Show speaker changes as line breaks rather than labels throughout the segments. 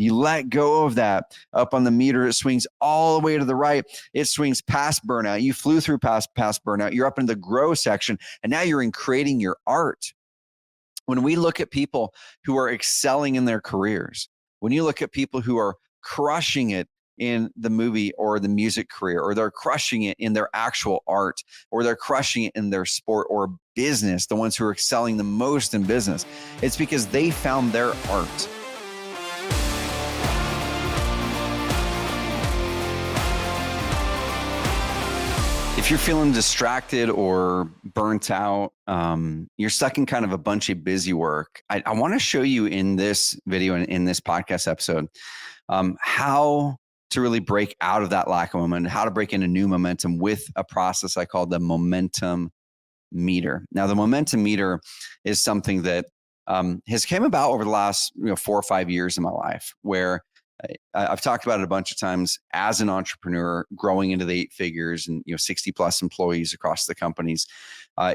You let go of that. Up on the meter, it swings all the way to the right. It swings past burnout. You flew through past burnout. You're up in the grow section, and now you're in creating your art. When we look at people who are excelling in their careers, when you look at people who are crushing it in the movie or the music career, or they're crushing it in their actual art, or they're crushing it in their sport or business, the ones who are excelling the most in business, it's because they found their art. If you're feeling distracted or burnt out, you're stuck in kind of a bunch of busy work, I want to show you in this video and in this podcast episode how to really break out of that lack of momentum, how to break into new momentum with a process I call the momentum meter. Now, the momentum meter is something that has came about over the last 4 or 5 years in my life, where I've talked about it a bunch of times as an entrepreneur growing into the 8 figures and 60 plus employees across the companies.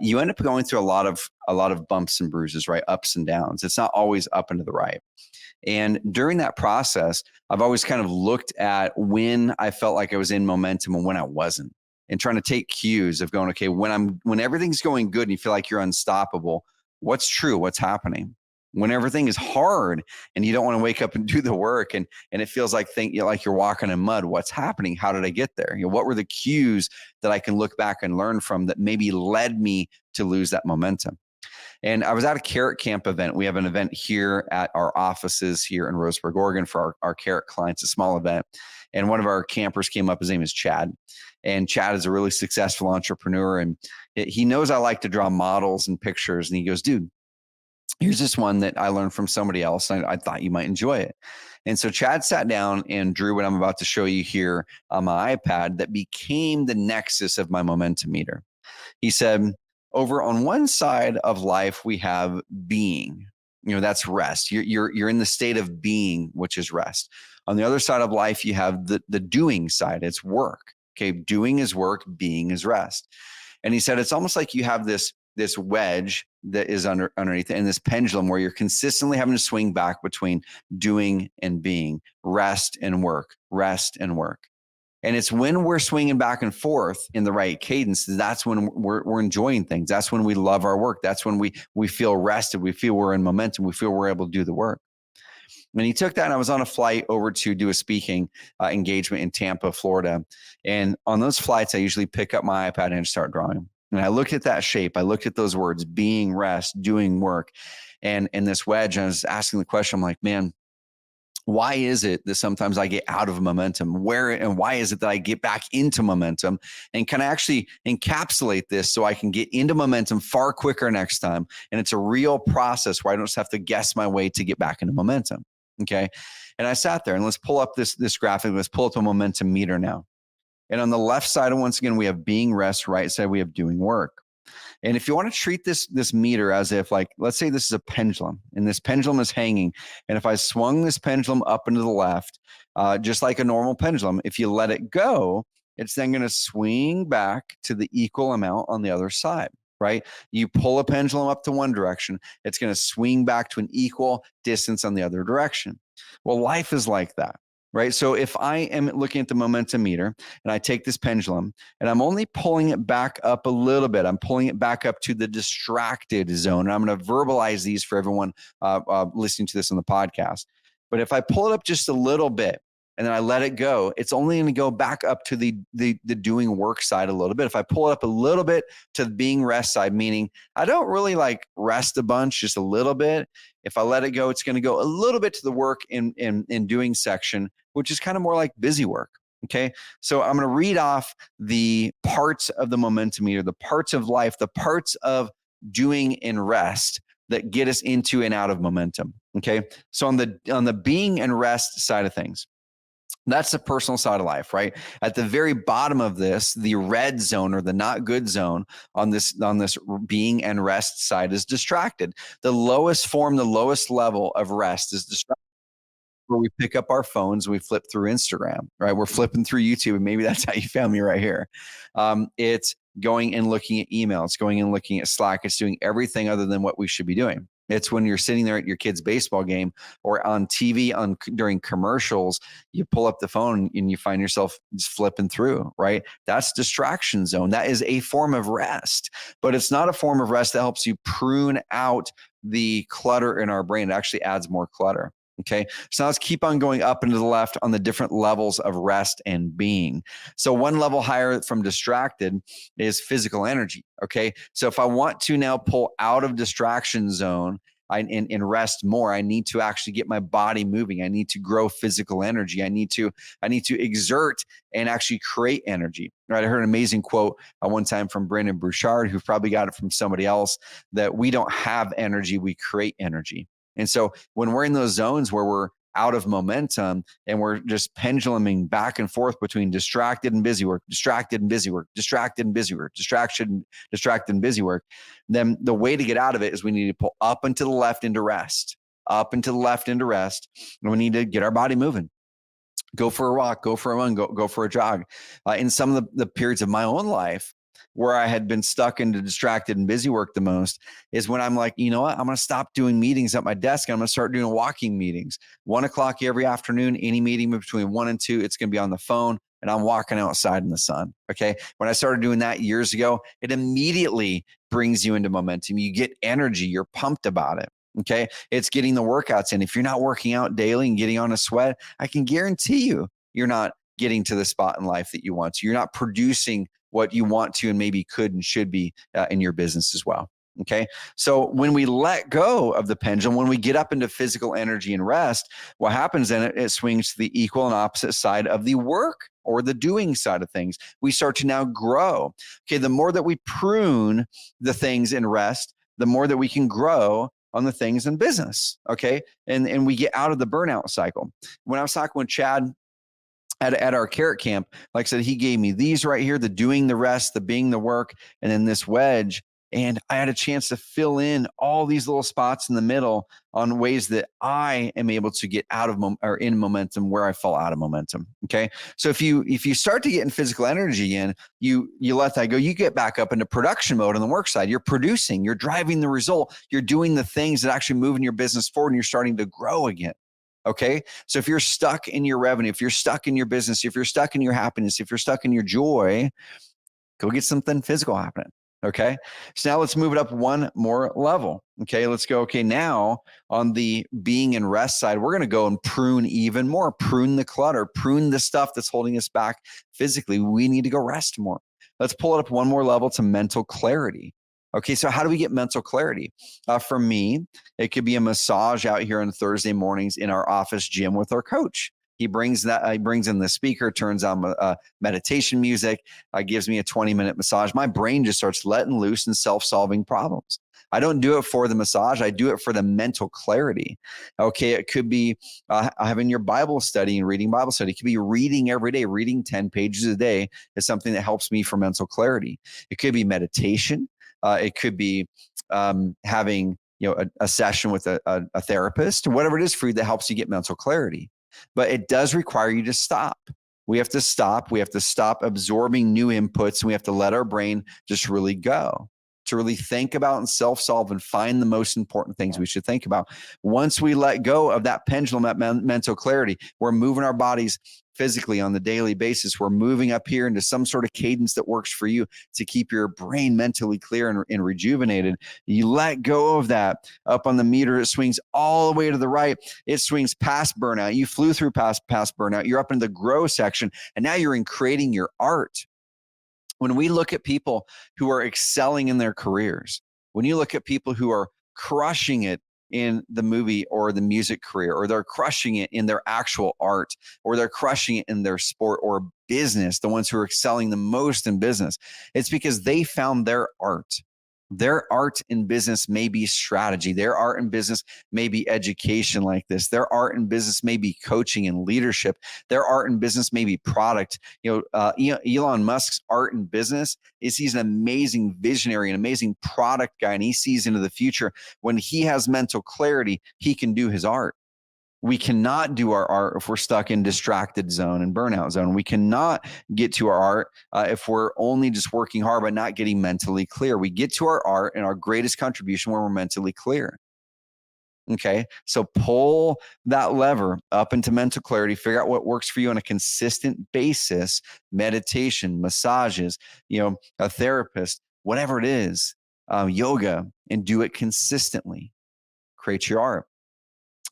You end up going through a lot of bumps and bruises, right? Ups and downs. It's not always up and to the right. And during that process, I've always kind of looked at when I felt like I was in momentum and when I wasn't, and trying to take cues of going, okay, when everything's going good and you feel like you're unstoppable, what's true? What's happening? When everything is hard and you don't want to wake up and do the work, and it feels like you're walking in mud, what's happening? How did I get there? What were the cues that I can look back and learn from that maybe led me to lose that momentum? And I was at a Carrot Camp event. We have an event here at our offices here in Roseburg, Oregon for our Carrot clients, a small event. And one of our campers came up. His name is Chad. And Chad is a really successful entrepreneur. And he knows I like to draw models and pictures. And he goes, dude, here's this one that I learned from somebody else. And I thought you might enjoy it. And so Chad sat down and drew what I'm about to show you here on my iPad that became the nexus of my momentum meter. He said, over on one side of life, we have being, that's rest. You're in the state of being, which is rest. On the other side of life, you have the doing side. It's work. Okay. Doing is work, being is rest. And he said, it's almost like you have this wedge that is underneath it, and this pendulum where you're consistently having to swing back between doing and being, rest and work, rest and work. And it's when we're swinging back and forth in the right cadence, that's when we're enjoying things. That's when we love our work. That's when we feel rested. We feel we're in momentum. We feel we're able to do the work. And he took that, and I was on a flight over to do a speaking engagement in Tampa, Florida. And on those flights, I usually pick up my iPad and start drawing. And I looked at that shape. I looked at those words, being, rest, doing, work, and this wedge. And I was asking the question, I'm like, man, why is it that sometimes I get out of momentum? And why is it that I get back into momentum? And can I actually encapsulate this so I can get into momentum far quicker next time? And it's a real process where I don't just have to guess my way to get back into momentum. Okay. And I sat there, and let's pull up this graphic. Let's pull up a momentum meter now. And on the left side, once again, we have being, rest. Right side, we have doing, work. And if you want to treat this meter as if, like, let's say this is a pendulum, and this pendulum is hanging. And if I swung this pendulum up and to the left, just like a normal pendulum, if you let it go, it's then going to swing back to the equal amount on the other side, right? You pull a pendulum up to one direction, it's going to swing back to an equal distance on the other direction. Well, life is like that. Right. So if I am looking at the momentum meter and I take this pendulum and I'm only pulling it back up a little bit, I'm pulling it back up to the distracted zone. And I'm going to verbalize these for everyone listening to this on the podcast. But if I pull it up just a little bit and then I let it go, it's only going to go back up to the doing work side a little bit. If I pull it up a little bit to the being, rest side, meaning I don't really like rest a bunch, just a little bit. If I let it go, it's going to go a little bit to the work in doing section, which is kind of more like busy work. Okay. So I'm going to read off the parts of the momentum meter, the parts of life, the parts of doing and rest that get us into and out of momentum. Okay. So on the being and rest side of things, that's the personal side of life, right? At the very bottom of this, the red zone, or the not good zone on this being and rest side, is distracted. The lowest form, the lowest level of rest is distracted, where we pick up our phones and we flip through Instagram, right? We're flipping through YouTube, and maybe that's how you found me right here. It's going and looking at email. It's going and looking at Slack. It's doing everything other than what we should be doing. It's when you're sitting there at your kid's baseball game or on TV during commercials, you pull up the phone and you find yourself just flipping through, right? That's distraction zone. That is a form of rest, but it's not a form of rest that helps you prune out the clutter in our brain. It actually adds more clutter. Okay. So now let's keep on going up and to the left on the different levels of rest and being. So one level higher from distracted is physical energy. Okay. So if I want to now pull out of distraction zone and rest more, I need to actually get my body moving. I need to grow physical energy. I need to exert and actually create energy. Right. I heard an amazing quote one time from Brandon Bouchard, who probably got it from somebody else, that we don't have energy, we create energy. And so when we're in those zones where we're out of momentum and we're just penduluming back and forth between distracted and busy work, distracted and busy work, distracted and busy work, distracted and busy work, then the way to get out of it is we need to pull up and to the left into rest, up and to the left into rest. And we need to get our body moving. Go for a walk, go for a run, go for a jog. In some of the periods of my own life where I had been stuck into distracted and busy work the most is when I'm like, you know what? I'm going to stop doing meetings at my desk. And I'm going to start doing walking meetings. 1:00 every afternoon, any meeting between 1 and 2, it's going to be on the phone and I'm walking outside in the sun. Okay. When I started doing that years ago, it immediately brings you into momentum. You get energy. You're pumped about it. Okay. It's getting the workouts in. If you're not working out daily and getting on a sweat, I can guarantee you're not getting to the spot in life that you want to. You're not producing what you want to and maybe could and should be in your business as well. Okay. So when we let go of the pendulum, when we get up into physical energy and rest, what happens then, it swings to the equal and opposite side of the work or the doing side of things. We start to now grow. Okay. The more that we prune the things in rest, the more that we can grow on the things in business. Okay. And we get out of the burnout cycle. When I was talking with Chad at our carrot camp, like I said, he gave me these right here, the doing the rest, the being the work, and then this wedge. And I had a chance to fill in all these little spots in the middle on ways that I am able to get out of or in momentum where I fall out of momentum. Okay. So if you start to get in physical energy in, you let that go, you get back up into production mode on the work side. You're producing, you're driving the result, you're doing the things that actually moving your business forward and you're starting to grow again. Okay. So if you're stuck in your revenue, if you're stuck in your business, if you're stuck in your happiness, if you're stuck in your joy, go get something physical happening. Okay. So now let's move it up one more level. Okay. Let's go. Okay. Now on the being and rest side, we're going to go and prune even more, prune the clutter, prune the stuff that's holding us back physically. We need to go rest more. Let's pull it up one more level to mental clarity. Okay, so how do we get mental clarity? For me, it could be a massage out here on Thursday mornings in our office gym with our coach. He brings in the speaker, turns on meditation music, gives me a 20-minute massage. My brain just starts letting loose and self-solving problems. I don't do it for the massage. I do it for the mental clarity. Okay, it could be having your Bible study and reading Bible study. It could be reading every day. Reading 10 pages a day is something that helps me for mental clarity. It could be meditation. It could be having a session with a therapist, or whatever it is for you that helps you get mental clarity. But it does require you to stop. We have to stop. We have to stop absorbing new inputs, and we have to let our brain just really go, to really think about and self-solve and find the most important things we should think about. Once we let go of that pendulum, that mental clarity, we're moving our bodies physically on the daily basis. We're moving up here into some sort of cadence that works for you to keep your brain mentally clear and rejuvenated. You let go of that. Up on the meter, it swings all the way to the right. It swings past burnout. You flew through past burnout. You're up in the grow section, and now you're in creating your art. When we look at people who are excelling in their careers, when you look at people who are crushing it in the movie or the music career, or they're crushing it in their actual art, or they're crushing it in their sport or business, the ones who are excelling the most in business, it's because they found their art. Their art in business may be strategy. Their art in business may be education like this. Their art in business may be coaching and leadership. Their art in business may be product. Elon Musk's art in business is he's an amazing visionary, an amazing product guy, and he sees into the future. When he has mental clarity, he can do his art. We cannot do our art if we're stuck in distracted zone and burnout zone. We cannot get to our art if we're only just working hard but not getting mentally clear. We get to our art and our greatest contribution when we're mentally clear. Okay. So pull that lever up into mental clarity, figure out what works for you on a consistent basis, meditation, massages, a therapist, whatever it is, yoga, and do it consistently. Create your art.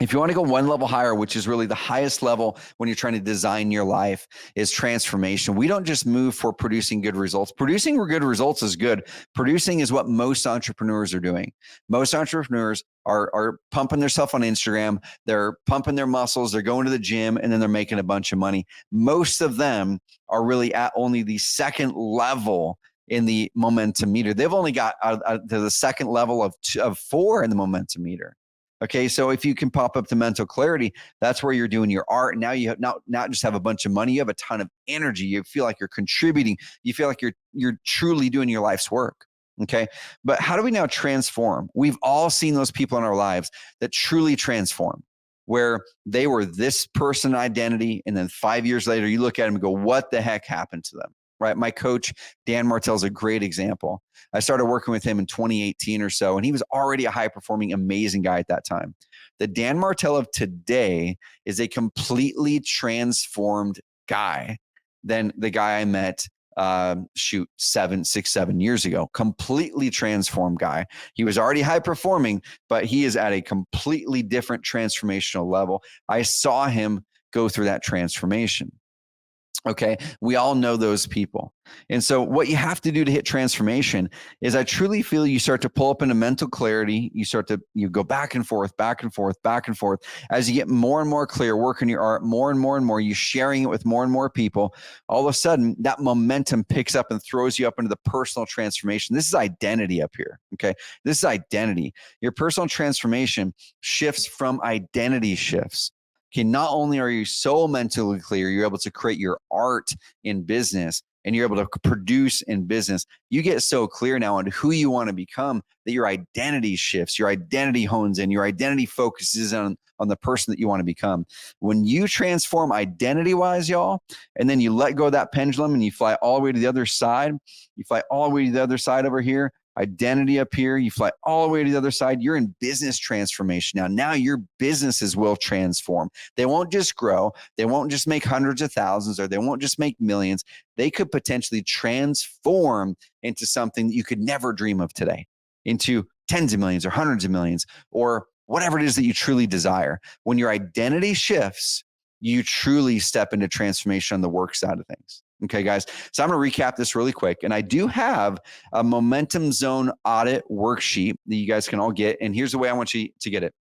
If you want to go one level higher, which is really the highest level when you're trying to design your life, is transformation. We don't just move for producing good results. Producing good results is good. Producing is what most entrepreneurs are doing. Most entrepreneurs are pumping themselves on Instagram. They're pumping their muscles. They're going to the gym, and then they're making a bunch of money. Most of them are really at only the second level in the momentum meter. They've only got to the second level of 4 in the momentum meter. Okay, so if you can pop up to mental clarity, that's where you're doing your art. Now you have not just have a bunch of money, you have a ton of energy. You feel like you're contributing. You feel like you're truly doing your life's work. Okay, but how do we now transform? We've all seen those people in our lives that truly transform, where they were this person identity, and then 5 years later, you look at them and go, "What the heck happened to them?" Right? My coach, Dan Martell, is a great example. I started working with him in 2018 or so, and he was already a high performing, amazing guy at that time. The Dan Martell of today is a completely transformed guy than the guy I met 7 years ago. Completely transformed guy. He was already high performing, but he is at a completely different transformational level. I saw him go through that transformation. Okay. We all know those people. And so what you have to do to hit transformation is, I truly feel you start to pull up into mental clarity. You go back and forth, back and forth, back and forth. As you get more and more clear, working your art more and more and more, you sharing it with more and more people, all of a sudden that momentum picks up and throws you up into the personal transformation. This is identity up here. Okay. This is identity. Your personal transformation shifts from identity shifts. Okay, not only are you so mentally clear, you're able to create your art in business and you're able to produce in business. You get so clear now on who you want to become that your identity shifts, your identity hones in, your identity focuses on the person that you want to become. When you transform identity-wise, y'all, and then you let go of that pendulum and you fly all the way to the other side, you fly all the way to the other side over here, identity up here, you fly all the way to the other side, you're in business transformation. Now your businesses will transform. They won't just grow. They won't just make hundreds of thousands, or they won't just make millions. They could potentially transform into something that you could never dream of today, into tens of millions or hundreds of millions, or whatever it is that you truly desire. When your identity shifts, you truly step into transformation on the work side of things. Okay, guys. So I'm going to recap this really quick. And I do have a momentum zone audit worksheet that you guys can all get. And here's the way I want you to get it.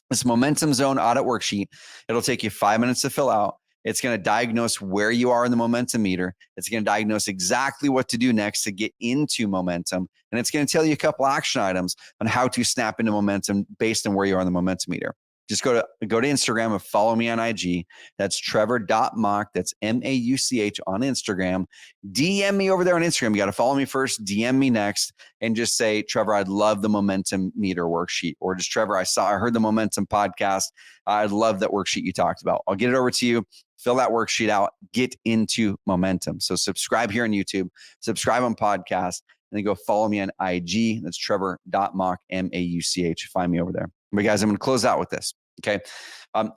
This momentum zone audit worksheet, it'll take you 5 minutes to fill out. It's going to diagnose where you are in the momentum meter. It's going to diagnose exactly what to do next to get into momentum. And it's going to tell you a couple action items on how to snap into momentum based on where you are in the momentum meter. Just go to Instagram and follow me on IG. That's Trevor.Mauch. That's MAUCH on Instagram. DM me over there on Instagram. You got to follow me first, DM me next, and just say, Trevor, I'd love the momentum meter worksheet. Or just, Trevor, I heard the momentum podcast. I'd love that worksheet you talked about. I'll get it over to you. Fill that worksheet out. Get into momentum. So subscribe here on YouTube. Subscribe on podcast. And then go follow me on IG. That's Trevor.Mauch, MAUCH. Find me over there. But guys, I'm going to close out with this. Okay.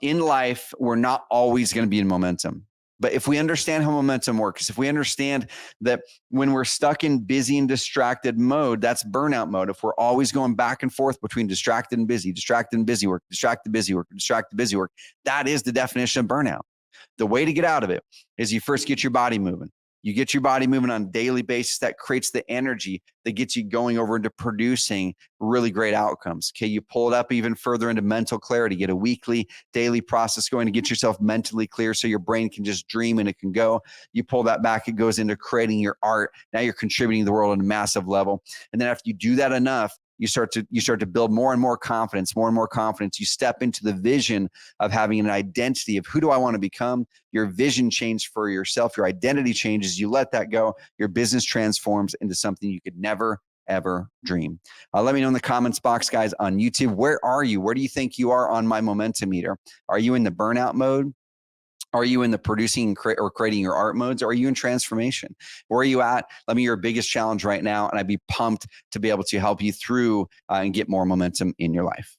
In life, we're not always going to be in momentum. But if we understand how momentum works, if we understand that when we're stuck in busy and distracted mode, that's burnout mode. If we're always going back and forth between distracted and busy work, distracted, busy work, that is the definition of burnout. The way to get out of it is you first get your body moving. You get your body moving on a daily basis. That creates the energy that gets you going over into producing really great outcomes. Okay, you pull it up even further into mental clarity. Get a weekly, daily process going to get yourself mentally clear so your brain can just dream and it can go. You pull that back, it goes into creating your art. Now you're contributing to the world on a massive level. And then after you do that enough, you start to build more and more confidence. You step into the vision of having an identity of who do I want to become? Your vision changes for yourself. Your identity changes. You let that go. Your business transforms into something you could never, ever dream. Let me know in the comments box, guys, on YouTube. Where are you? Where do you think you are on my momentum meter? Are you in the burnout mode? Are you in the producing or creating your art modes? Or are you in transformation? Where are you at? Let me know your biggest challenge right now. And I'd be pumped to be able to help you through and get more momentum in your life.